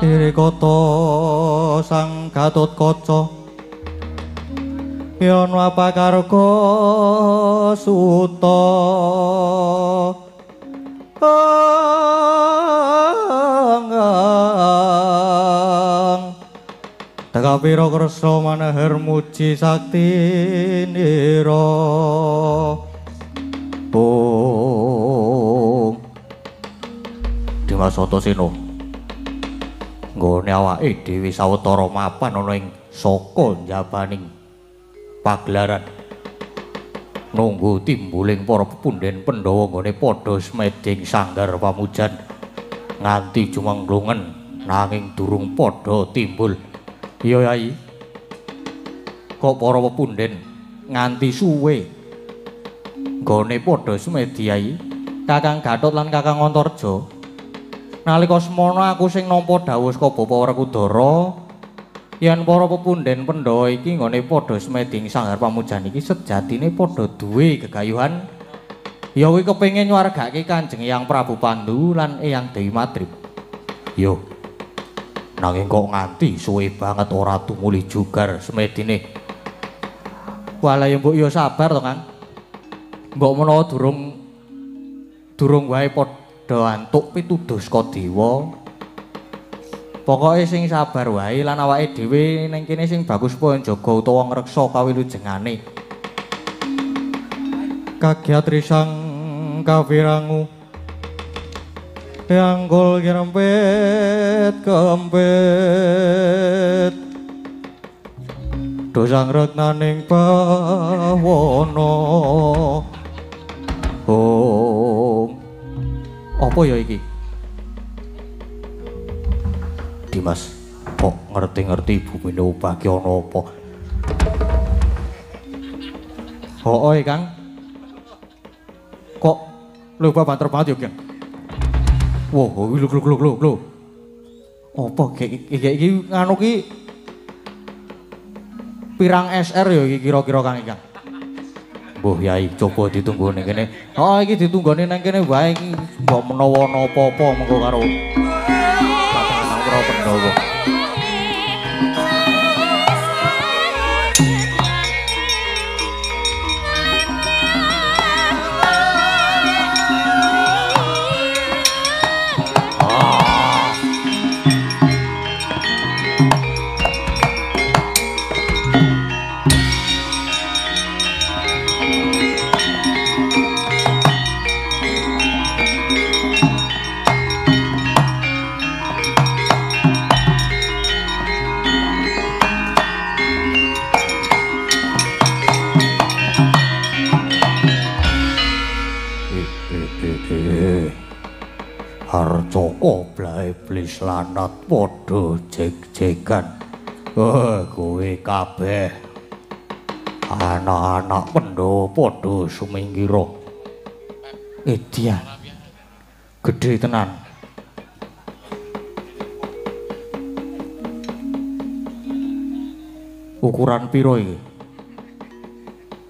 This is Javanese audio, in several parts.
Irikata sang Gatotkaca yen wapakarga suta Takapira Kresna manahar muji sakti nira Dimas Antasena nggone awake dhewe sawetara mapan ana ing saka njabaning pagelaran nunggu timbuling para pepundhen Pandhawa nggone padha smeding sanggar pamujan nganti jumenglungen nanging durung padha timbul. Iya Yai. Kok para pepundhen nganti suwe nggone padha smedi Yai. Kakang Gatot lan Kakang Antarja. Nalika semana aku sing nampa dawuh saka Bapa Werkudara yen para pepundhen Pandhawa iki nggone padha smeding sanggar pamujan iki sejatine padha duwe gegayuhan ya kuwi kepengin nyuwargake Kanjeng Hyang Prabu Pandu lan Eyang Dewi Madrip. Yo. Nanging kok nganti suwe banget ora tumuli jugar semedine. Walah ya mbok yo sabar to, Kang. Mbok menawa durung wae padha antuk pituduh saka dewa. Pokoke sing sabar wae lan awake dhewe ning kene sing bagus poe njaga utawa ngreksa kawilujengane. Kagyat risang kawirangu Yanggul kirempet kempet dosang regnaning bawana apa ya iki? Dimas, kok ngerti-ngerti bumine ubah ki ana apa? Hooe, Kang. Kok lho banter banget ya, Kang? Wah, lho. Apa iki nganu ki pirang SR ya iki kira-kira Kang iki, Kang? Mbah Yai coba ditunggu ning kene. Oh iki ditunggone nang kene wae iki mbok menawa ana apa-apa mengko karo Kakang Pandhawa. Harjaka blae iblis lanat padha jeg-jegan. Kowe kabeh anak-anak Pandhawa padha sumingkira. Edian. Gedhe tenan. Ukuran pira iki?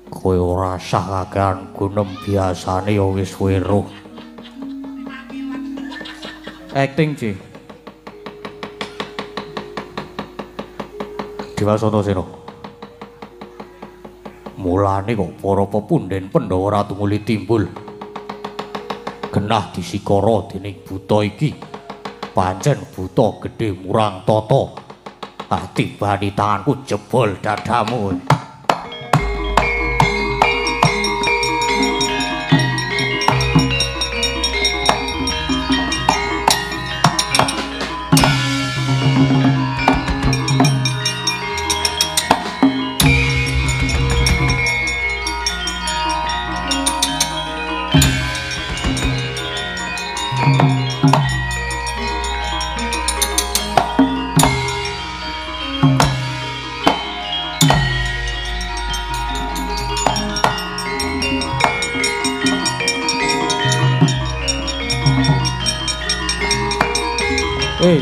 Kowe ora sah kakean gunem biasane ya wis weruh. Acting Ci. Dimas Antasena. Mulane kok para pepundhen Pandhawa ora tumuli timbul. Genah disikara dening buta iki. Pancen buta gedhe murang tata. Tibani tanganku jebol dadamu.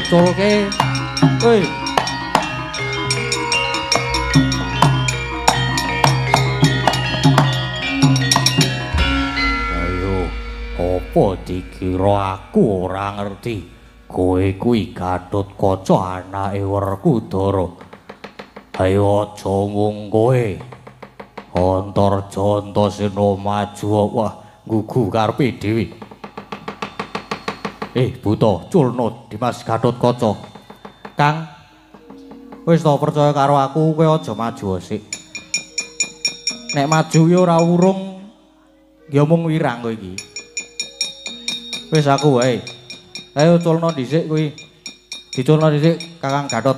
Coloke. Oi. Ayo, apa dikira aku ora ngerti? Kowe kuwi Gatotkaca anake Werkudara. Ayo aja mung kowe. Antarja Antasena maju wah nggugu karepe dhewe. Buta, culna Dimas Gatotkaca. Kang, wis ta percaya karo aku, kowe aja maju sik. Nek maju ya ora urung, ya mung wirang kowe iki. Wis aku wae. Ayo culna dhisik kuwi. Diculna dhisik Kakang Gatot.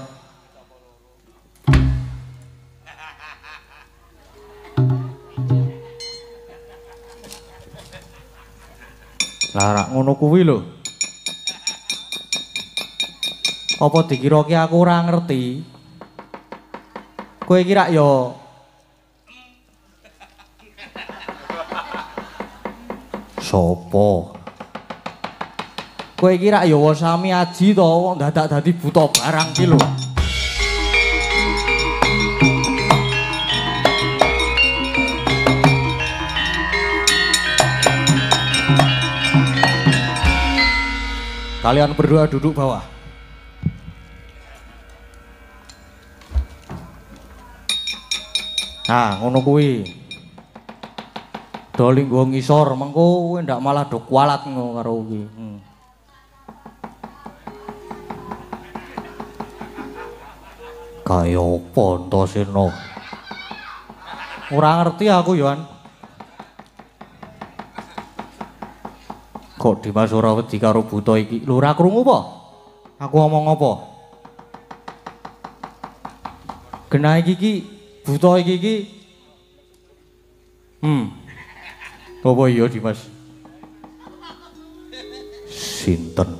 Lah ngono kuwi lho. Apa dikira ki aku ora ngerti? Kowe kira ya sapa? Kowe kira ya Wasami Aji to kok dadak dadi buta barang ki lho. Kalian berdua duduk bawah. Nah, ngono kuwi. Do linggo ngisor mengko kowe ndak malah do kualat ngono karo kuwi. Kaya apa Antasena? Ora ngerti aku, Yohan. Kok Dimas ora wedi karo buta iki? Lho ora krungu apa? Aku ngomong apa? Genah iki buta iki. Apa iya Dimas? Sinten?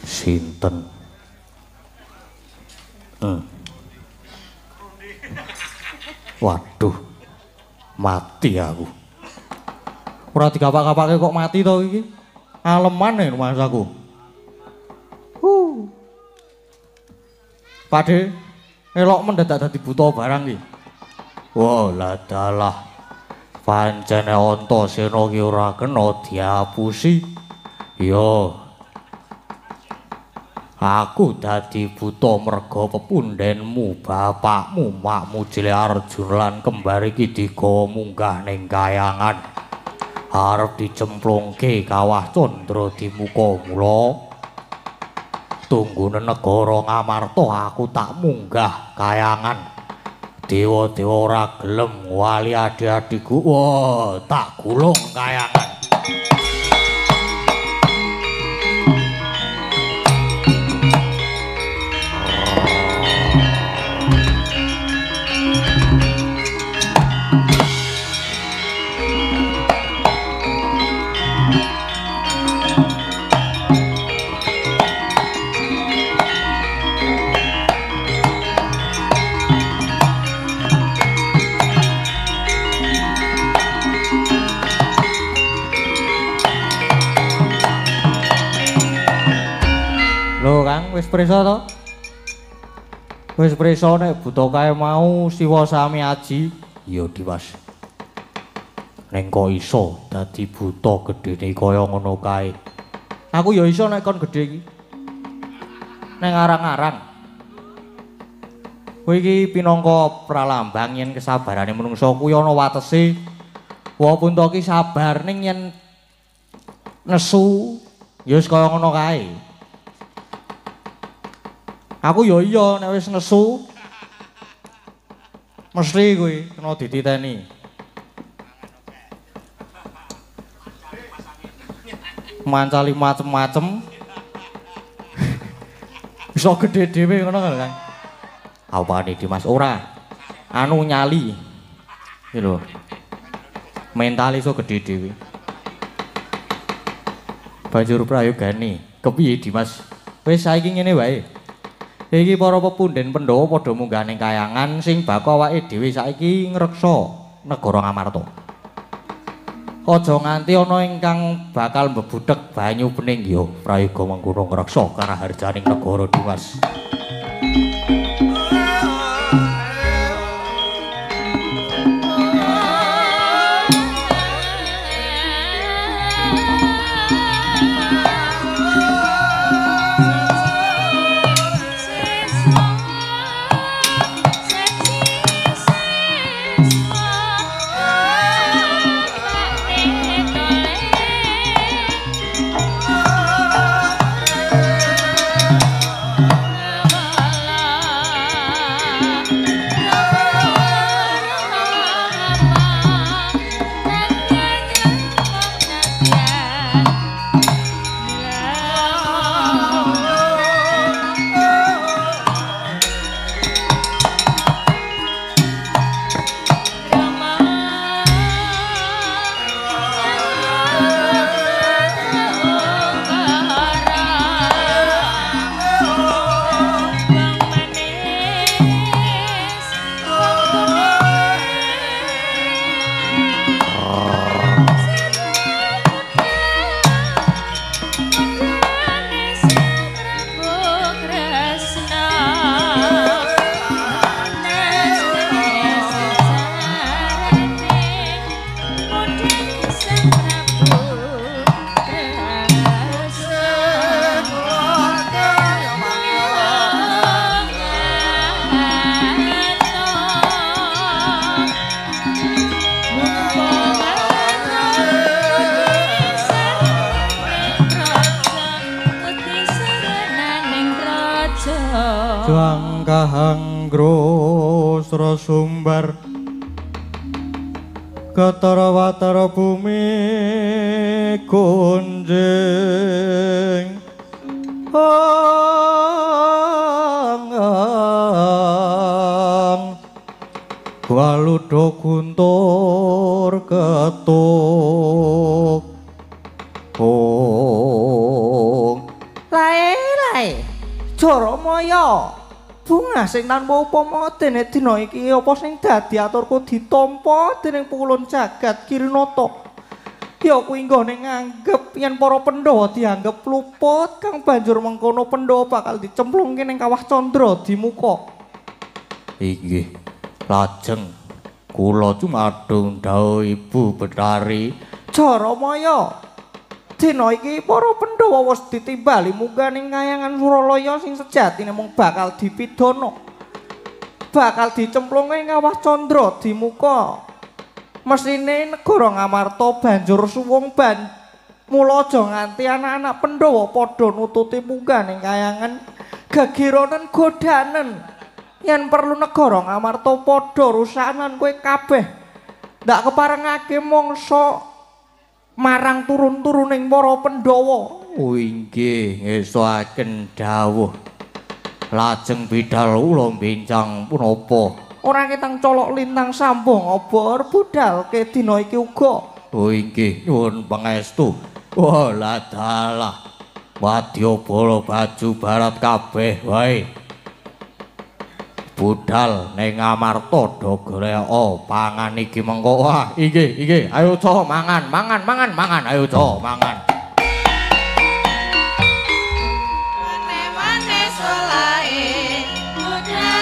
Sinten? Waduh, mati aku. Ora digapak-gapake kok mati to iki. Aleman nek masaku. Pade, elok mendadak dadi buta barang iki. Wah, lah dalah. Pancene Antasena ki ora kena diapusi. Yo. Aku dadi buta merga pepundhenmu, bapakmu, makmu Jile Arjuna lan kembar iki digawa munggah ning kayangan. Arep dicemplungke kawah Candra di muka mula. Tunggune negara Ngamarta aku tak munggah kayangan. Dewa-dewa ora gelem wali adik-adikku. Wah, tak gulung kayangan. Wis prisa to? Wis prisa nek buta kae mau Siwa Sami Aji. Iya Dimas. Ning kok iso dadi buta gedene kaya ngono kae. Aku ya iso nek kon gedhe iki. Ning arang-arang. Kowe iki pinangka pralambang yen kesabarane menungsa kuwi ana watese. Wa punta ki sabar ning yen nesu ya wis kaya ngono kae. Aku ya iya nek wis nesu mesti kuwi kena dititeni. Mancali macem-macem. Bisa gede dhewe ngono kan. Apane Dimas ora anu nyali. Iki lho. Mental iso gede dhewe. Banjur prayogane, kepiye Dimas? Wis saiki ngene wae. Iki para pepundhen Pandhawa padha munggah ning kayangan sing baka awake dhewe saiki ngreksa negara Ngamarta. Aja nganti ana ingkang bakal mbebudhek banyu bening ya prayoga mengkono ngreksa karaharjaning negara Dimas. Kahanggro sumbar Ketara watara bumi gunjing Waludo guntur ketuk Lae Jaramaya bunga sing tanpa upama dene dina iki apa sing dadi aturku ditampa dening pukulun jagat Kirinata ya kuwi nggone nganggep yen para Pandhawa dianggep luput kang banjur mengkono Pandhawa bakal dicemplungke ning kawah Candra Dimuka inggih lajeng kula cumadung dawuh Ibu Betari Jaramaya dina iki para Pandhawa wis ditimbali munggah ning kayangan Suralaya sing sejatine mung bakal dipidana. Bakal dicemplungke ing kawah Candra Dimuka. Mesine negara Ngamarta banjur suwung mula aja nganti anak-anak Pandhawa padha nututi munggah ning kayangan gegironen godanen. Yen perlu negara Ngamarta padha rusakan kowe kabeh. Ndak keparengake mangsa marang turun-turuning para Pandhawa. Oh inggih, ngesuaken dawuh. Lajeng bidhal ula bincang punapa? Ora ketang colok lintang sambung obor budhalke dina iki uga. Oh inggih, nyuwun pangestu. Wala dalah. Wadya bala baju barat kabeh wae. Budhal ning Ngamarta do golek pangan iki mengko. Wah, inggih. Ayo co mangan. Ayo co mangan. Mane solae budhal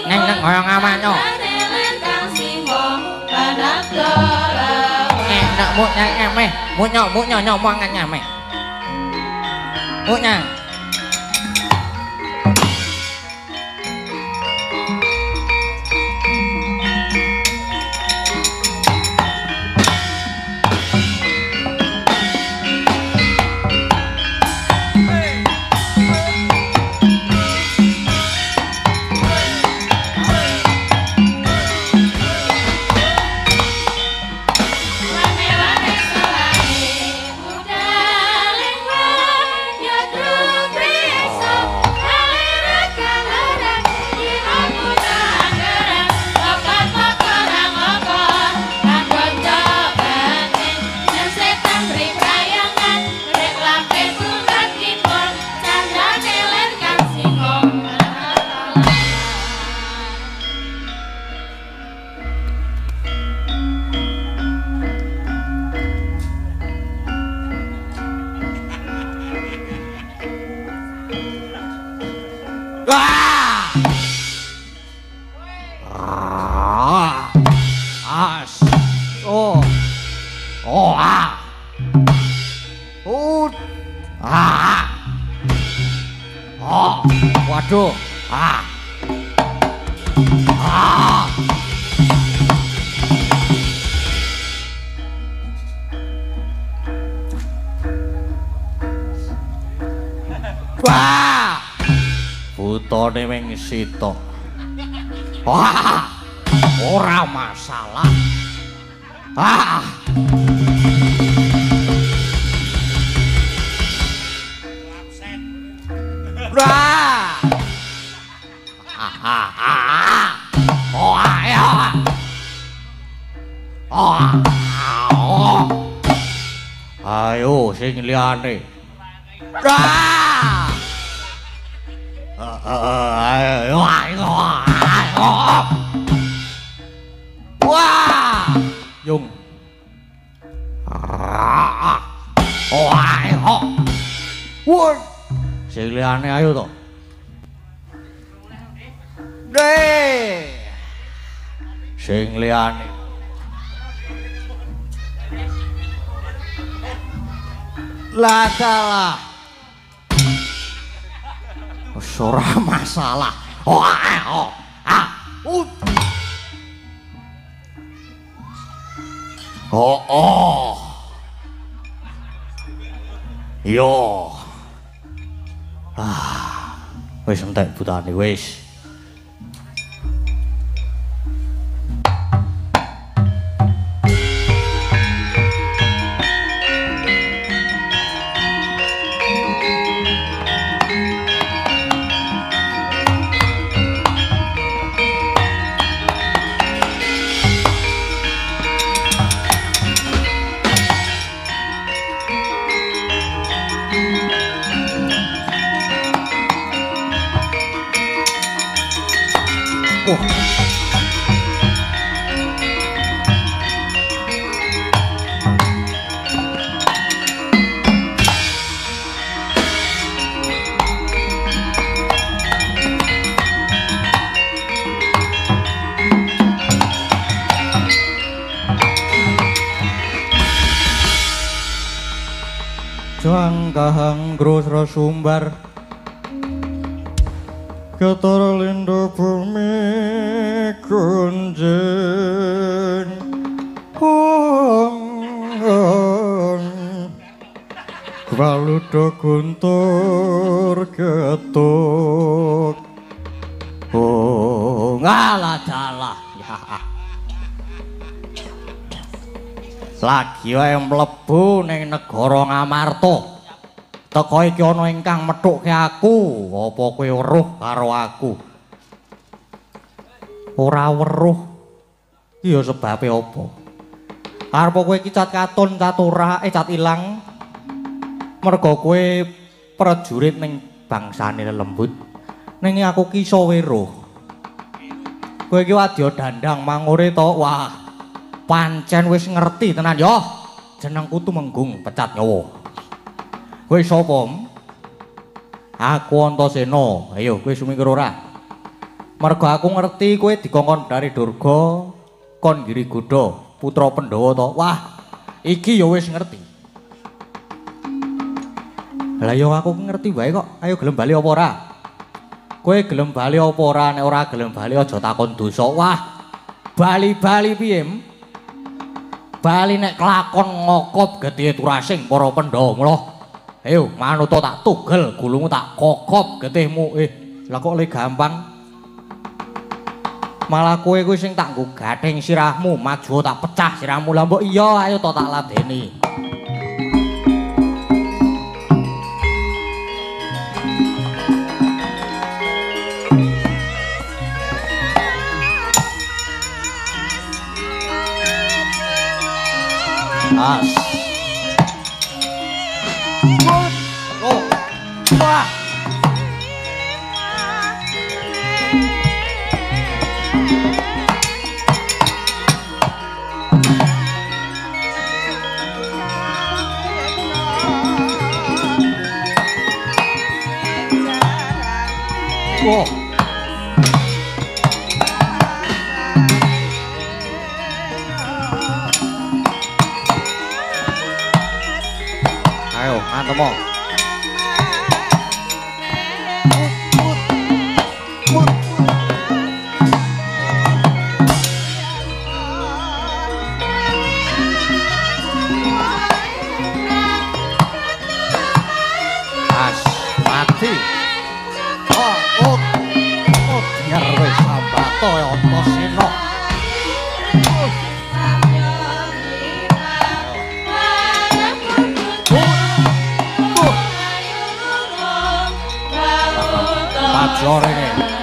neng orang amano. Nak muknya nyameh, muknya nyomongan nyameh. Muknya. Budal Waduh. Wah! Butone wing sitok. Wah! Ora masalah. Wah! Ayo sing liyane. Wah! Yung. Woi. Sing liyane ayo to. Sing liyane. Lah salah. Ora masalah. Yo. Wis entek butane wis. Jangkahang grosro sumbar Ketara lindo bumi kunjing Waludo guntur ketuk ngalah dalah lagi wae mlebu ning negara Ngamarta. Teko iki ana ingkang methuke aku, apa kowe weruh karo aku? Ora weruh. Iya sebabe apa? Arep kowe iki cat katun, cat ora, cat ilang. Merga kowe prajurit ning bangsane lelembut. Ning aku ki iso weruh. Kowe iki wadya dandang mangure to. Wah. Pancen wis ngerti tenan yo. Jenengku Tumenggung Pecat Nyawa. Kowe sapa? Aku Antasena. Ayo kowe sumingkir ora? Mergo aku ngerti kowe dikongkon dari Durga kon Girigudha, putra Pandhawa to. Wah, iki yo wis ngerti. Lah yo aku ngerti wae kok. Ayo gelem bali apa ora? Kowe gelem bali apa ora? Nek ora gelem bali aja takon dosa. Wah, bali-bali piye? Bali nek kelakon ngokop getih turasing para Pandhawa mula. Ayo manut tak tugel gulungmu tak kokop getihmu. Lah kok le gampang. Malah kowe kuwi sing tak nggo gathing sirahmu, maju tak pecah sirahmu. Lah mbok iya ayo to tak ladeni. As. Wah. Wah. Ayo, mantep mo. Lorene.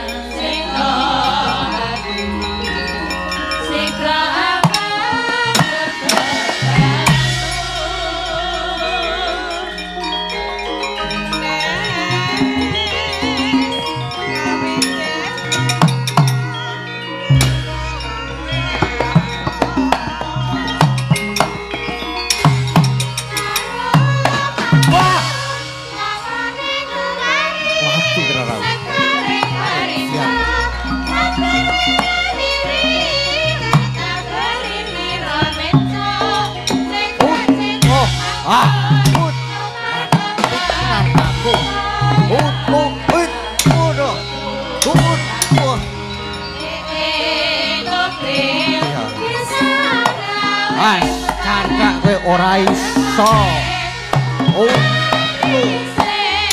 Ora iso.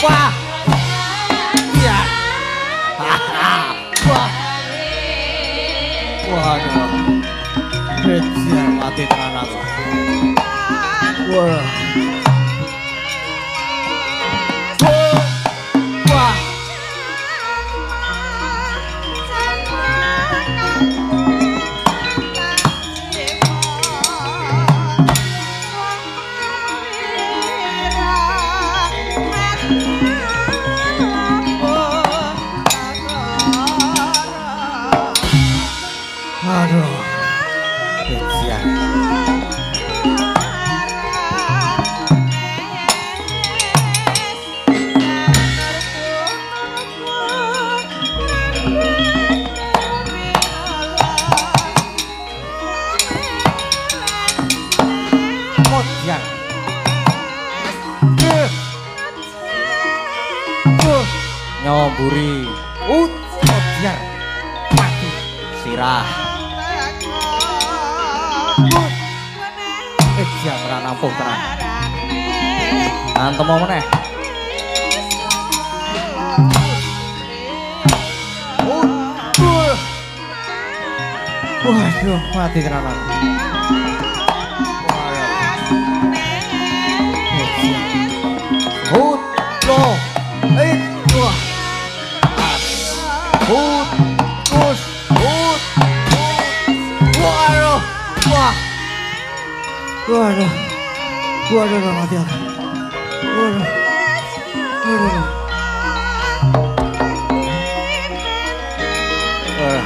Wah. Iya. Wah. Waduh. Bejar mati tenan aku. Wah. Wah. Aduh, kecian. Kocian. Nyoburi. Kocian. Mati. Sirah. Siap ora nampung tenan. Antem mau meneh. Waduh, mati tenan aku. Hut, lo, wah. Hut, kus, hut. Waduh, wah. Waduh, waduh, mati aku. Waduh, waduh. Wah,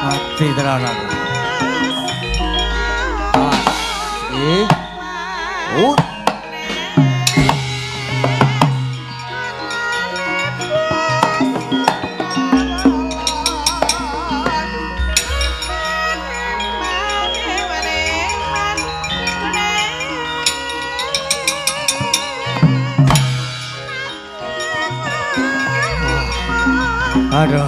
mati tenan aku. Aduh.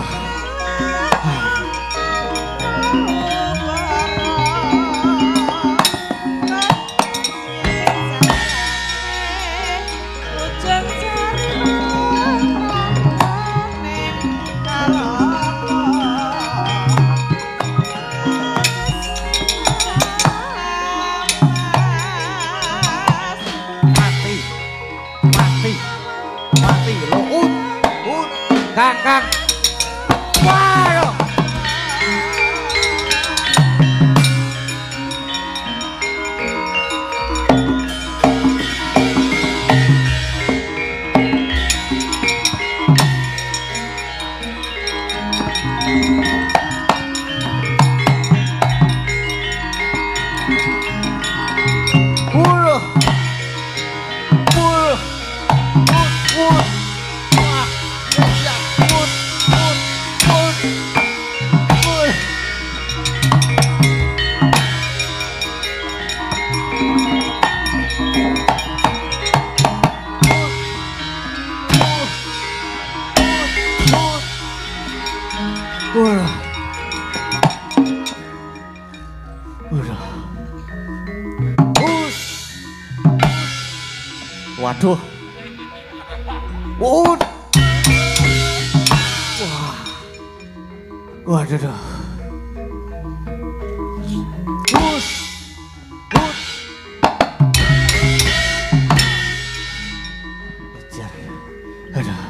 Mati lo Kang. Waduh. Waduh. Wah. Waduh. Hus. Hut. Kejar. Aduh.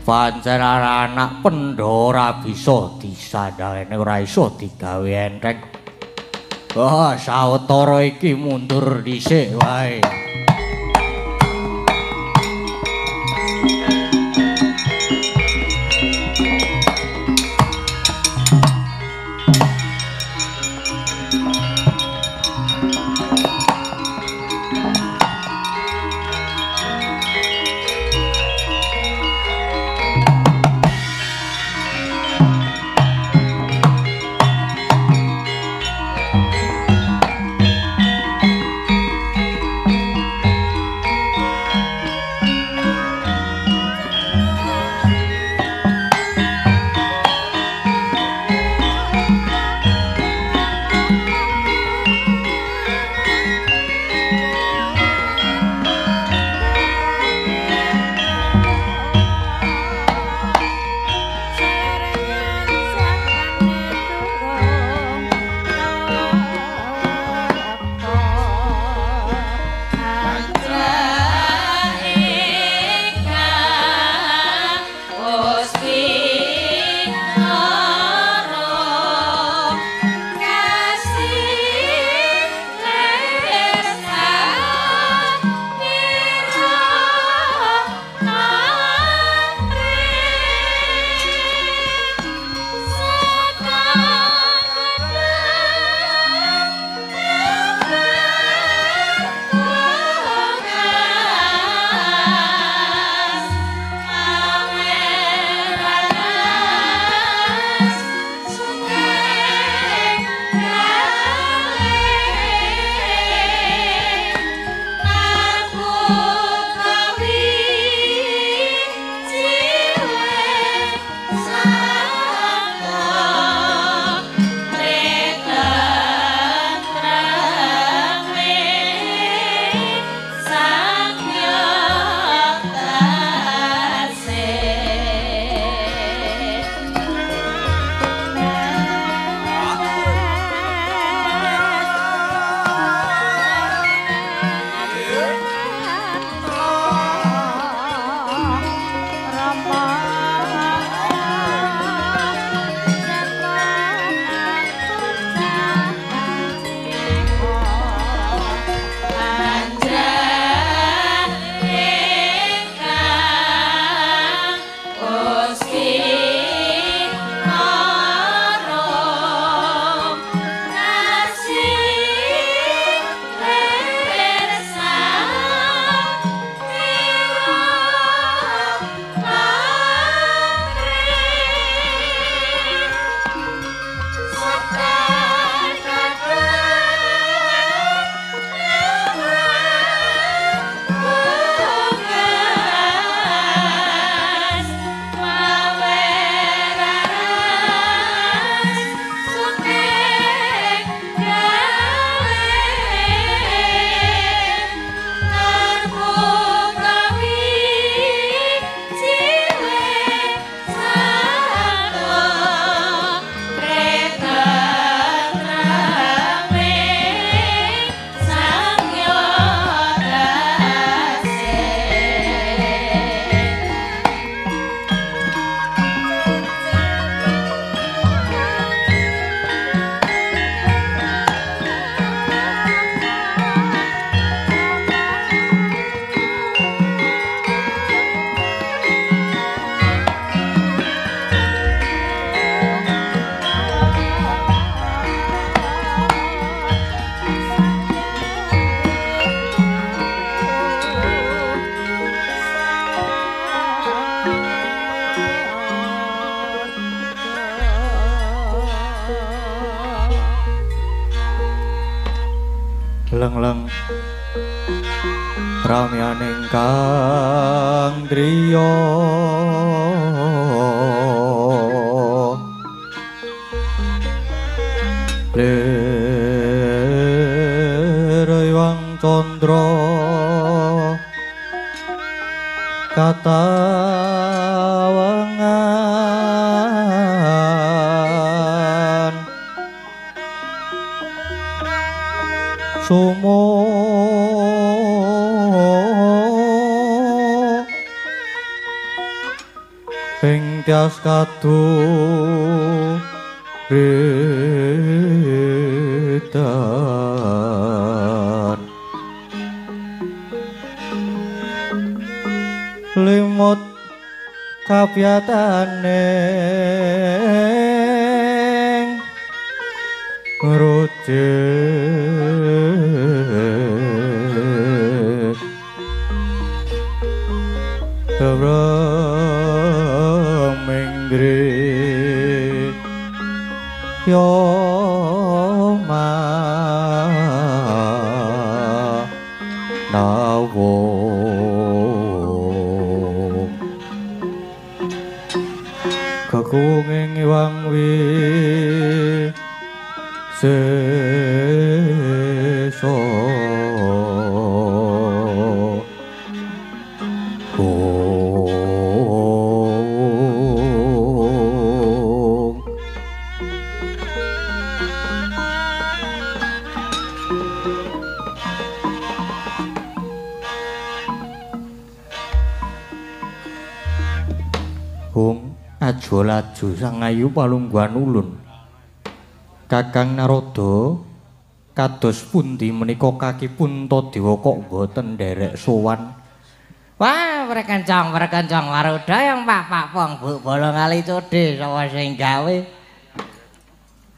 Pancen anak Pandhawa bisa disandhaleni ora iso digawe enteng. Oh, sawetara iki mundur dhisik wae. leng-leng ramyaning kang driya lerewang condra katawangan sumo ing tias kadhuretan limut kapyataneng ngrujek Mingri Yoma Nawo Kakunging iwang seso aja laju sang ayu palungguhan ulun Kakang Narada kados pundi menika kaki Puntadewa kok boten nderek sowan Wah, perkencong Waruda yang Pak Pong Bu Bolo ngali codhe sapa sing gawe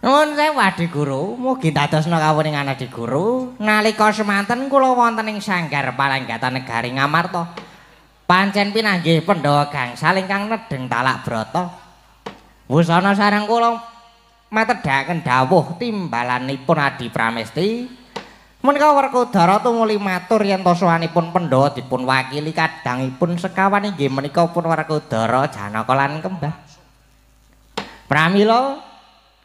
Nuwun sewu Adi Guru, mugi dadosna kawuningan Adi Guru nalika semanten kula wonten ing Sanggar Palanggatan Negari Ngamarta pancen pinanggih Pandhawa gangsal ingkang nedheng talak brata. Wusana sareng kula matedaken dawuh timbalanipun Adi Pramesti. Menika Werkudara tumuli matur yen to sowanipun Pandhawa dipun wakili kadangipun sekawan inggih menika pun Werkudara Janaka lan Kembang. Pramila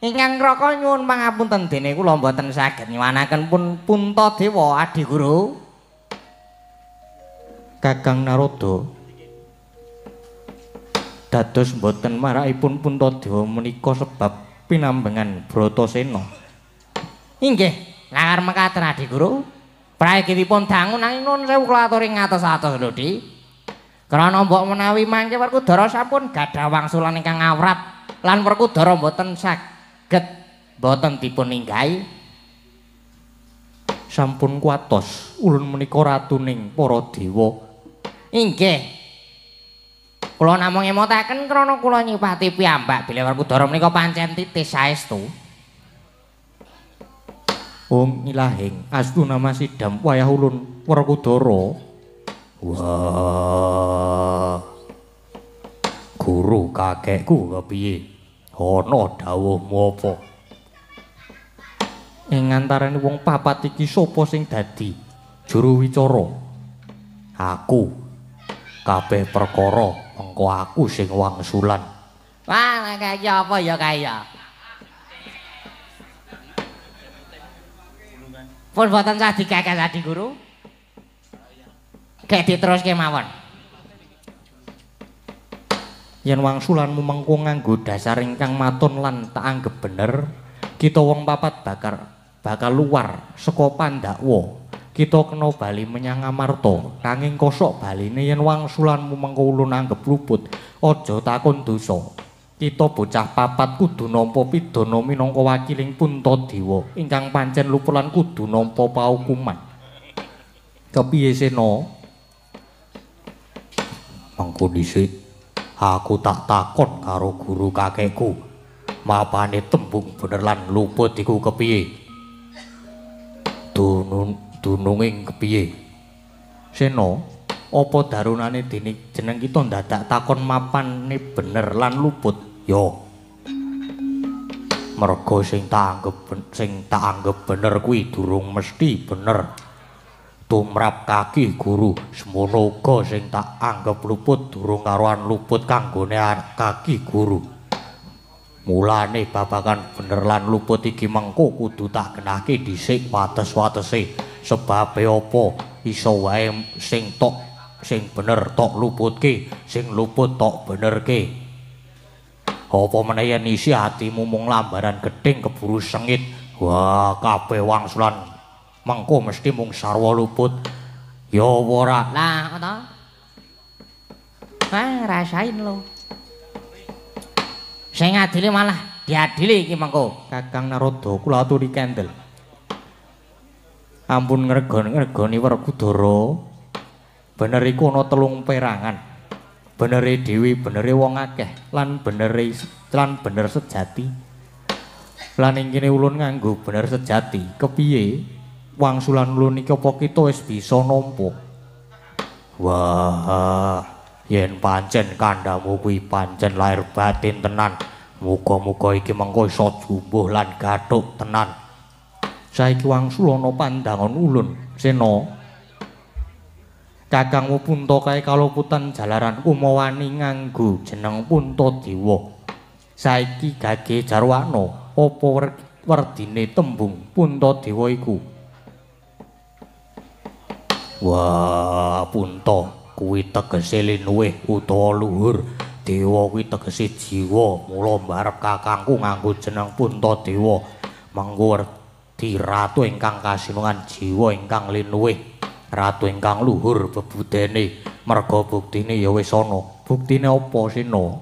ingkang raka nyuwun pangapunten dene kula mboten saged nyuwanaken pun Puntadewa Adi Guru. Kakang Narada dados mboten marakipun Puntadewa menika sebab pinambengan Bratasena. Inggih, langar mekaten Adi Guru. Praigipun dangu nanging nuwun sewu kula aturi ngatos-atos lho, Di. Krana mbok menawi mangke Werkudara sampun gadhah wangsulan ingkang awrat lan Werkudara mboten saged mboten dipun ninggahi. Sampun kuatos ulun menika ratuning para dewa. Inggih. Kula namung emotaken krana kula nyipati piyambak bilih Werkudara menika pancen titis saestu. Om Ilahing astu nama sidam wayah ulun Werkudara. Wah. Guru kakekku kepiye? Ana dawuhmu apa? Ing antarané wong papat iki sapa sing dadi juru wicara? Aku. Kabeh perkara mengko aku sing wangsulan. Wah, kaya apa ya kaya? Pun boten sah dikekes Adi Guru. Kek diteruske mawon. Yen wangsulanmu mengko nganggo dasar ingkang maton lan tak anggep bener, kita wong papat bakal luar saka Pandhawa. Kita kena bali menyang Ngamarta nanging kosok baline yen wangsulanmu mengko ulun anggep luput aja takon dosa kita bocah papat kudu nampa pidana minangka wakiling Puntadewa ingkang pancen luput lan kudu nampa paukuman kepiye Sena mangko dhisik aku tak takon karo guru kakekku mapane tembung bener lan luput iku kepiye dununging kepiye Sena apa darunane dene jeneng kita ndadak takon mapane bener lan luput yo Merga sing tak anggap bener kuwi durung mesti bener. Tumrap kaki guru semono uga sing tak anggap luput durung karuan luput kanggone kaki guru. Mulane babagan bener lan luput iki mengko kudu tak genahke dhisik wates-watese. Sebabe apa iso wae sing bener tok luputke, sing luput tok benerke. Apa meneh yen isi atimu mung lambaran gedeng keburu sengit. Wah, kabeh wangsulan mengko mesti mung sarwa luput. Ya ora. Lah, to. Rasain lo. Sing adile malah diadili iki mengko. Kakang Narada kula aturi kendel. Ampun ngregoni Werkudara. Bener iku ana 3 perangan. Benere dewi, benere wong akeh, lan bener sejati. Lan ing kene ulun nganggo bener sejati. Kepiye wangsulan ulun iki apa kita wis bisa nampa? Wah, yen pancen kandhamu kuwi pancen lahir batin tenan. Muga-muga iki mengko iso jumbuh lan gathuk tenan. Saiki wangsulana pandangan ulun, Sena. Kakangmu Punta kae kaluputan jalaran kumawani nganggo jeneng Puntadewa. Saiki gage jarwana apa werdine tembung Puntadewa iku? Wah, Punta kuwi tegese linuwih utawa luhur. Dewa kuwi tegese jiwa. Mula mbarep kakangku nganggo jeneng Puntadewa. Mangko werdi ratu ingkang kasinungan jiwa ingkang linuwih. Ratu ingkang luhur bebudene, merga buktine ya wis ana. Buktine apa Sena?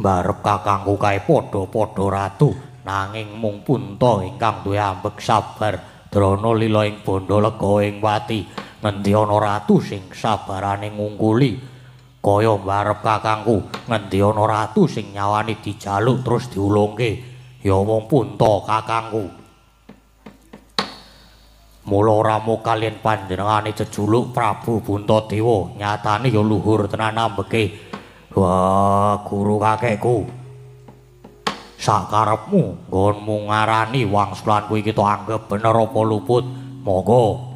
Mbarep kakangku kae padha-padha ratu, nanging mung Punta ingkang duwe ambek sabar. Drana lila ing Bandalega ing Wati, ngendi ana ratu sing sabarane ngungkuli. Kaya mbarep kakangku, ngendi ana ratu sing nyawani dijaluk terus diulungke. Ya mung Punta kakangku. Mula ramu kalian panjenengane jejuluk Prabu Puntadewa, nyatane ya luhur tenan ambeke. Wah, guru kakekku. Sakarepmu nggonmu ngarani wangsulan kuwi kita anggap bener apa luput? Monggo.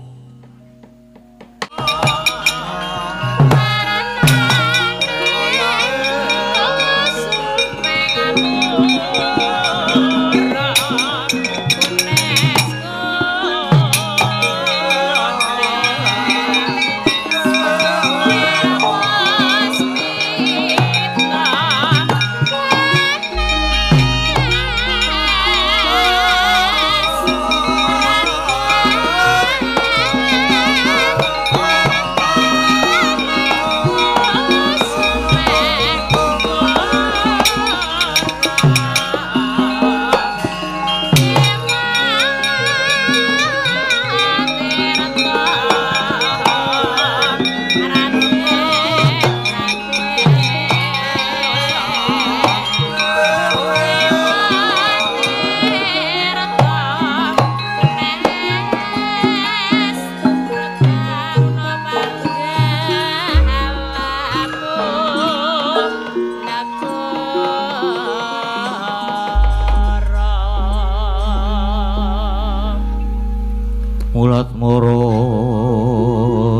Mulat-moro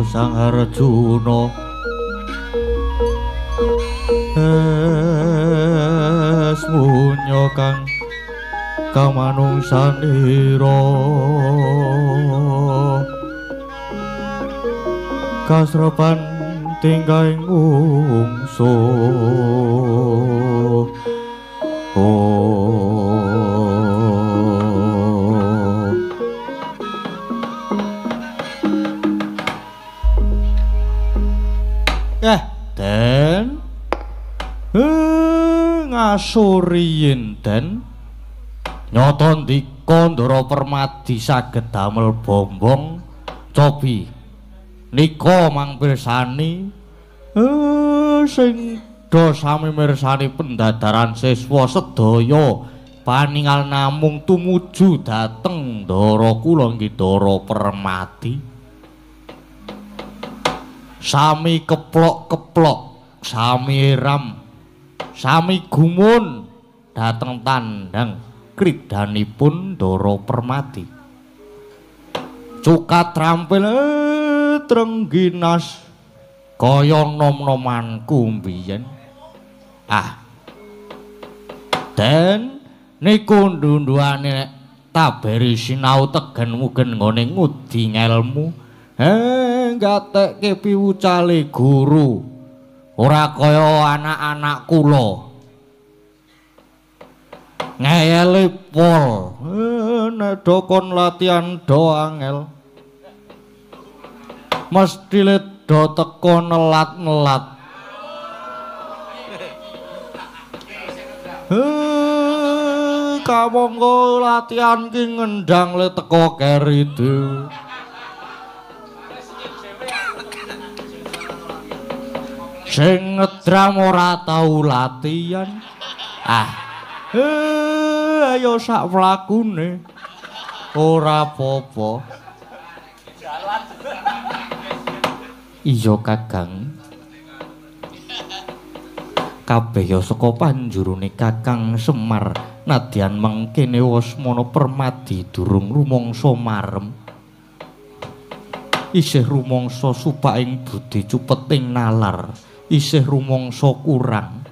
Sang Arjuna esmunya kang kamanungsanira kasrepan tingkaing ungsuh Den ngasuriyin Den nyata ndika Ndara Permadi saged damel bombong cobi nika mang pirsani sing do sami mirsani pendadaran siswa sedaya paningal namung tumuju dhateng Ndara kula nggih Ndara Permadi sami keplok-keplok, sami ram, sami gumun, dhateng tandang kridanipun Ndara Permati. Cukat trampil trengginas kaya nom-nomanku mbiyen. Den niku ndunduane taberi sinau tegen mugen nggone ngudi ngelmu. Gatekke piwucale guru. Ora kaya anak-anak kula. Ngeyele pol. Nek dokon latihan do angel. Mesti do teko nelat-nelat. Kamangka latihan ki ngendang le teko keri dhewe. Sing ngedram ora tau latihan. Ayo sak mlakune. Ora apa-apa. Iya Kakang. Kabeh ya saka panjurune Kakang Semar nadyan mengkene Wasmana Permadi durung rumangsa marem. Isih rumangsa supaing budi cupeting nalar. Isih rumangsa kurang.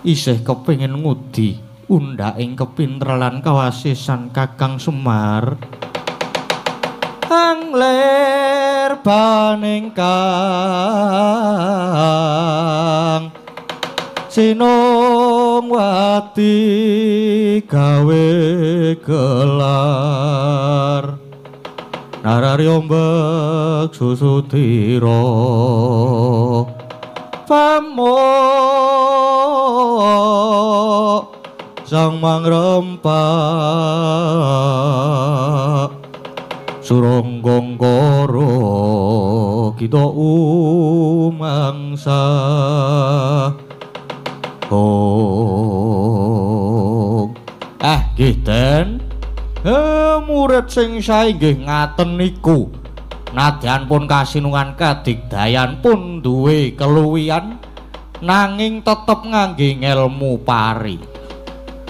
Isih kepengin ngudi undhaking kepinteran kawasisan Kakang Semar. Angler baning kang sinung wati gawe gelar narari ombak susutira pamuk sang mangrempak suronggongkara kita umangsa nggih Den murid sing sae nggih ngaten niku nadyan pun kasinungan kadigdayan pun duwe keluwihan nanging tetep ngangge ngelmu pari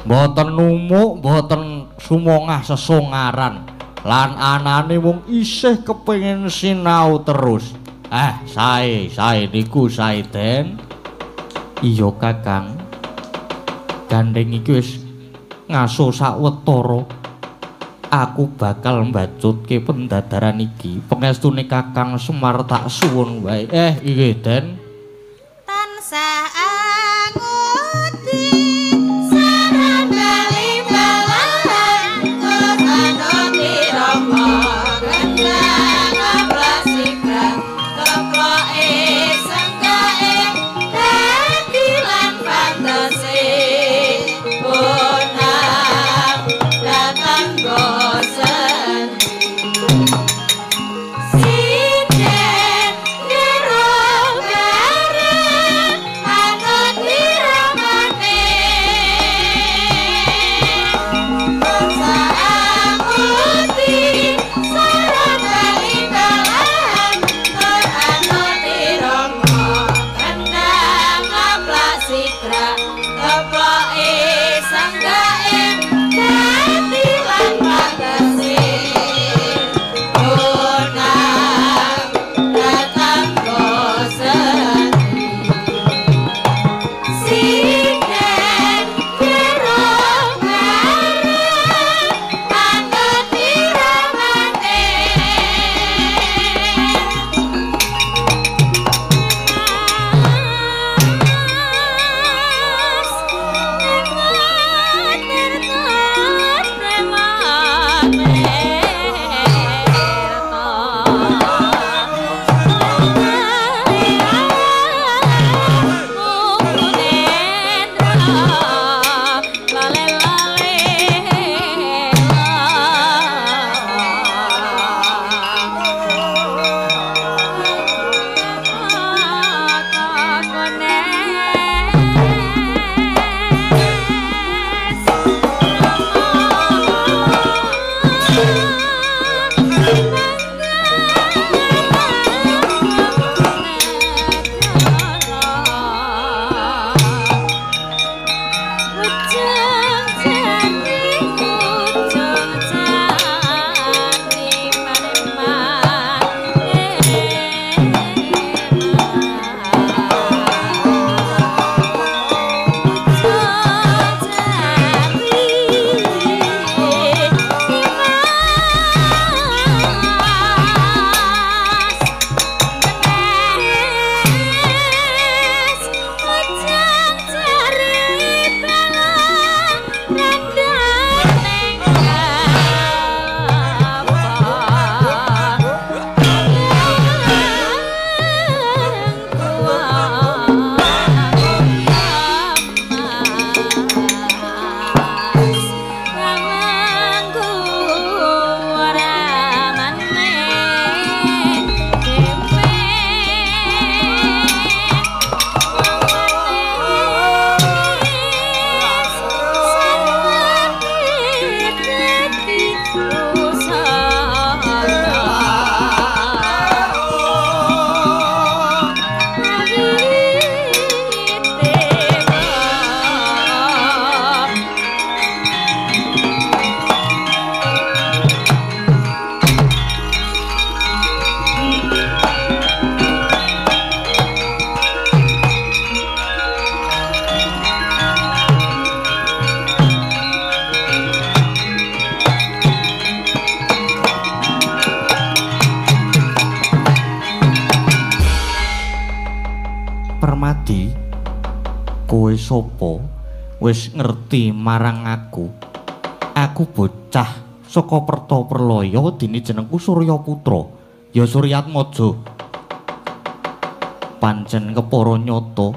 mboten numuk mboten sumongah sesongaran lan anane mung isih kepengin sinau terus. Sae niku sae Den. Iya Kakang. Gandeng iki wis ngaso sawetara. Aku bakal mbacutke pendadaran iki. Pengestune Kakang Semar tak suwun wae. Nggih Den. Tansah sapa wis ngerti marang aku. Aku bocah saka Pertaperlaya dene jenengku Surya Putra, ya Suryatmaja. Pancen kepara nyata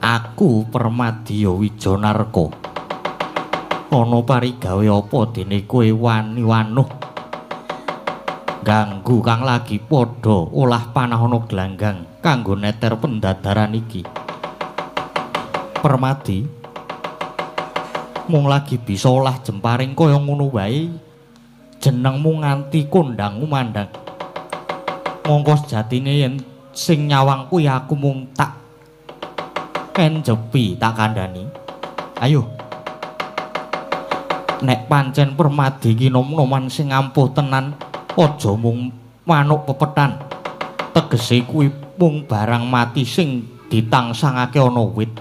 aku Permadya Wijanarka. Ana parigawe apa dene kowe wani wanuh ganggu kang lagi padha olah panah ana glanggang kanggo neter pendadaran iki. Permadi mung lagi bisa olah jemparing kaya ngono wae jenengmu nganti kondangmu mandang. Mongko sejatine yen sing nyawang kuwi aku mung tak kenjepi tak kandhani. Ayo nek pancen Permadi iki nom-noman sing ampuh tenan, aja mung manuk pepethan. Tegese kuwi mung barang mati sing ditangsangake ana wit.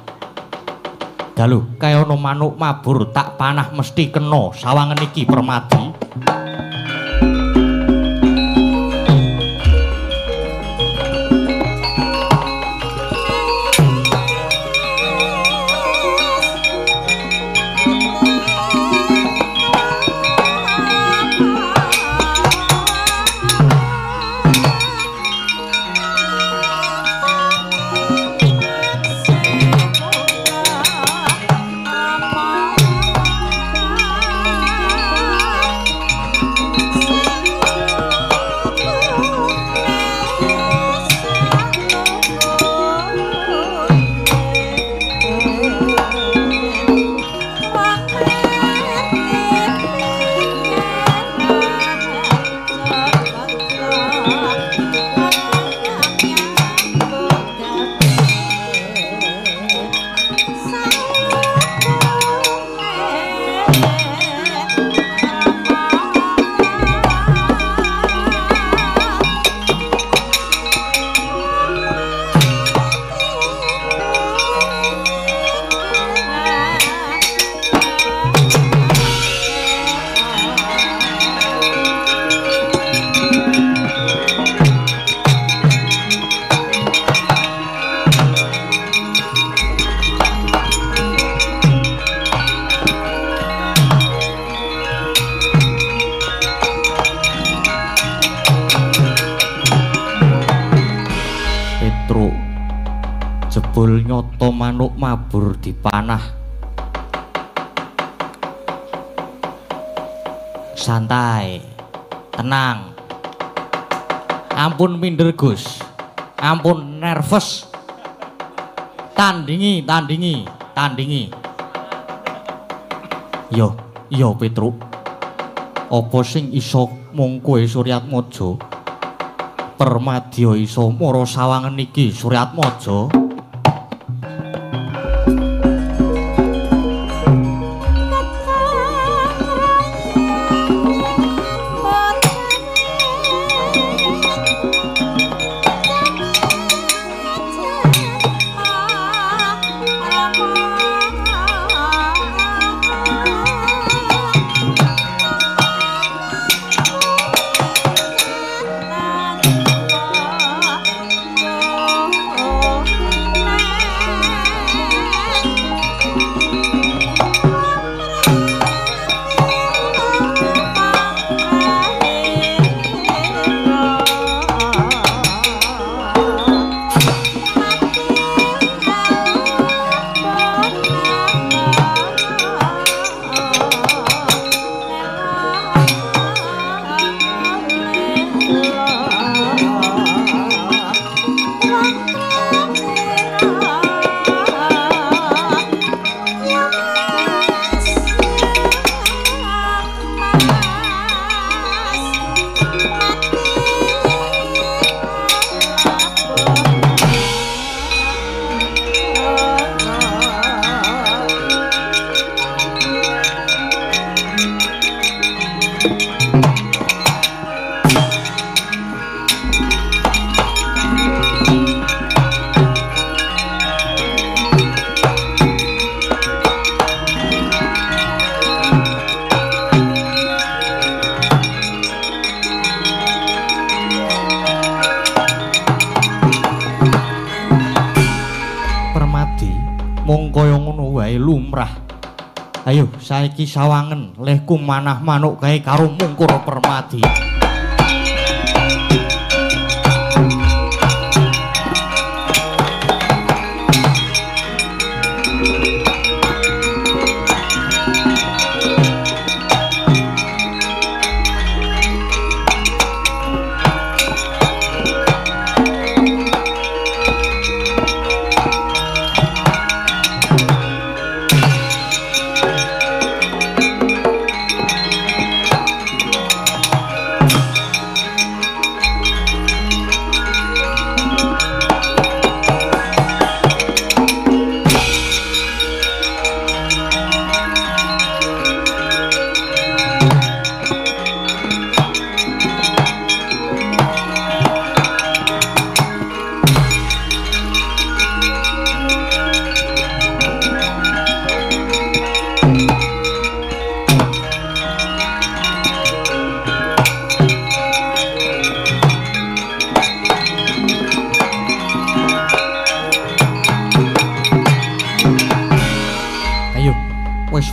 Dalu kaya ana manuk mabur tak panah mesti kena sawangen iki Permadi. Jebul nyoto manuk mabur dipanah. Santai, tenang. Ampun minder Gus, ampun nervous. Tandingi. Yo Petruk. Apa sing iso mung kowe Suryatmaja? Permadya iso mara sawangen iki Suryatmaja. Oh Ayo saiki sawangen lehku manah manuk kae karo Mungkur Permadi.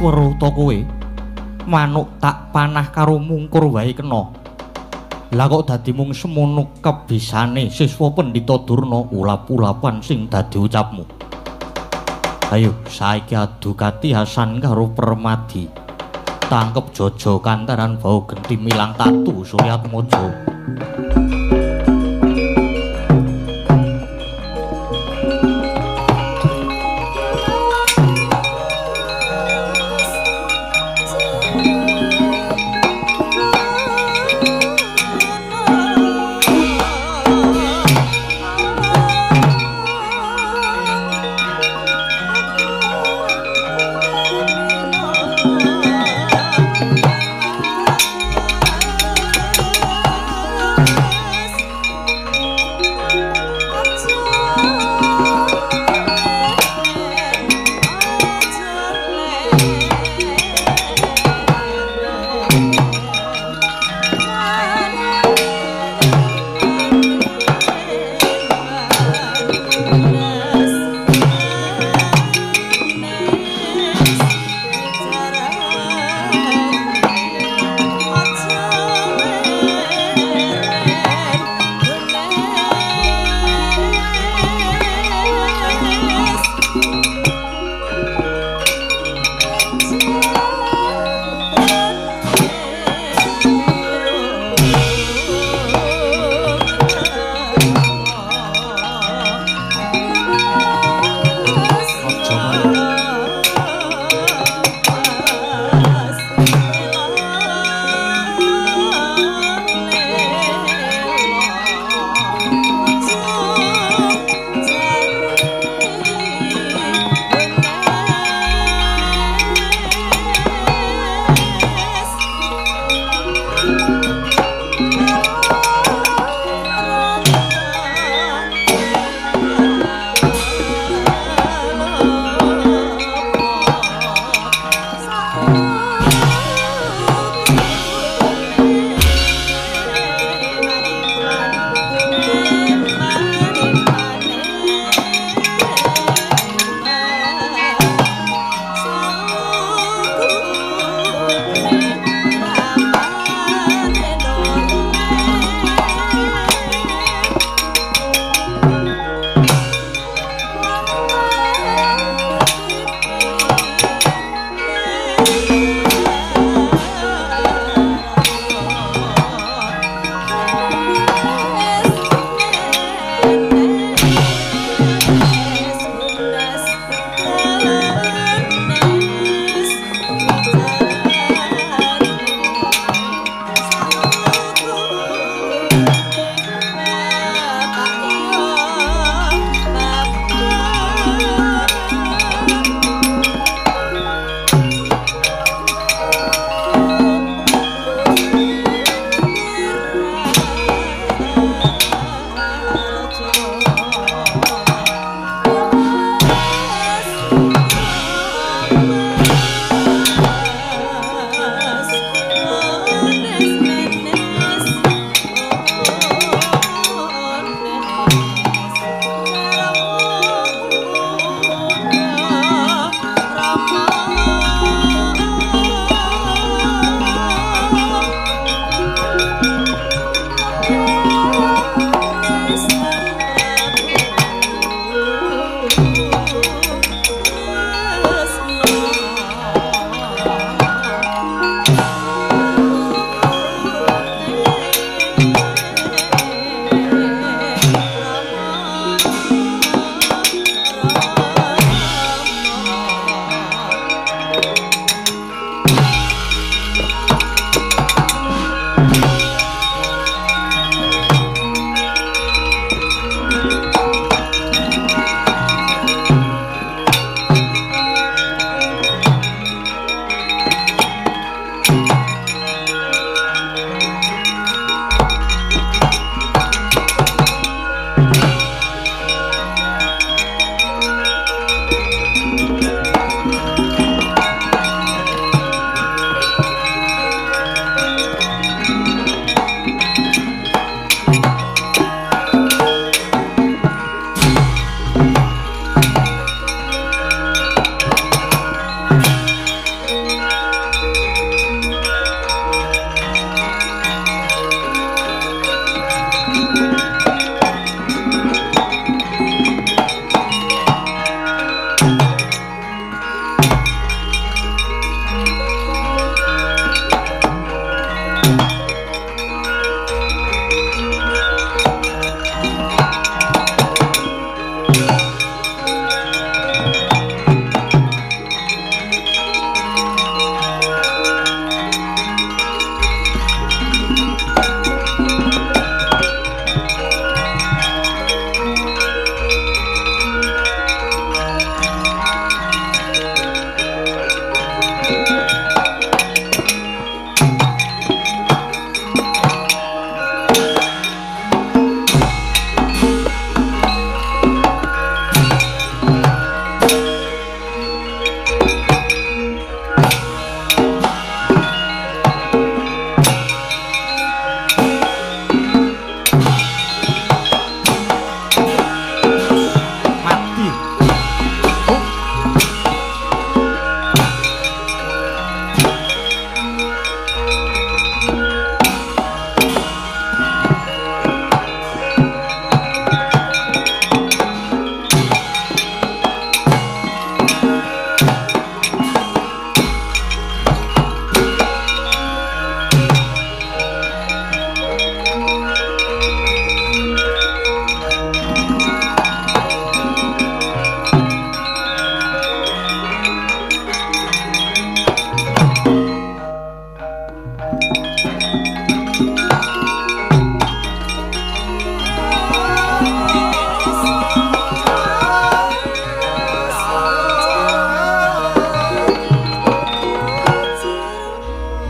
Weruh to kowe manuk tak panah karo Mungkur wae kena. Lah kok dadi mung semono kebisane siswa Pendhita Durna ulap-ulapan sing dadi ucapmu. Ayo saiki adu katihasan karo Permadi. Tangkep Jaja kantaran bau genti milang tatu Suryatmaja.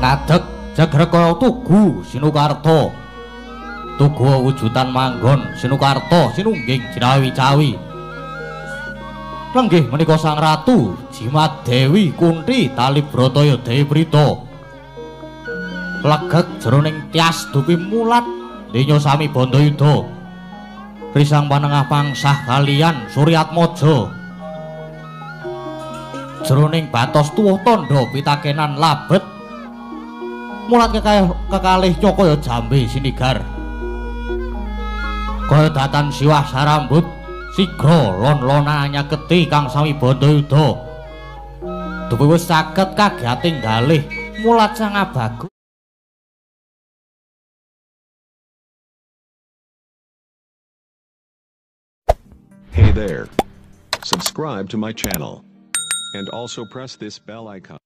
ngadeg Jagrekaya Tugu Sinukarta. Tugu wujudan manggon Sinukarta sinungging Jrawi-cawi. Lenggih menika Sang Ratu Jimat Dewi Kunti Talibrataya Dewi Prita. Legeg jroning tias dupi mulat dinya sami Bandayuda. Risang panengah pangsah kaliyan Suryatmaja. Jroning batos tuwuh tandha pitakenan labet. Mulat kekalih Cakaya Jambe sinigar. Kaya datan siwah sarambut sigra lon-lona nyaketi kang sami Bandayuda. Dupi wis saged kagiating galih mulat sang abagu. Hey there. Subscribe to my channel. And also press this bell icon.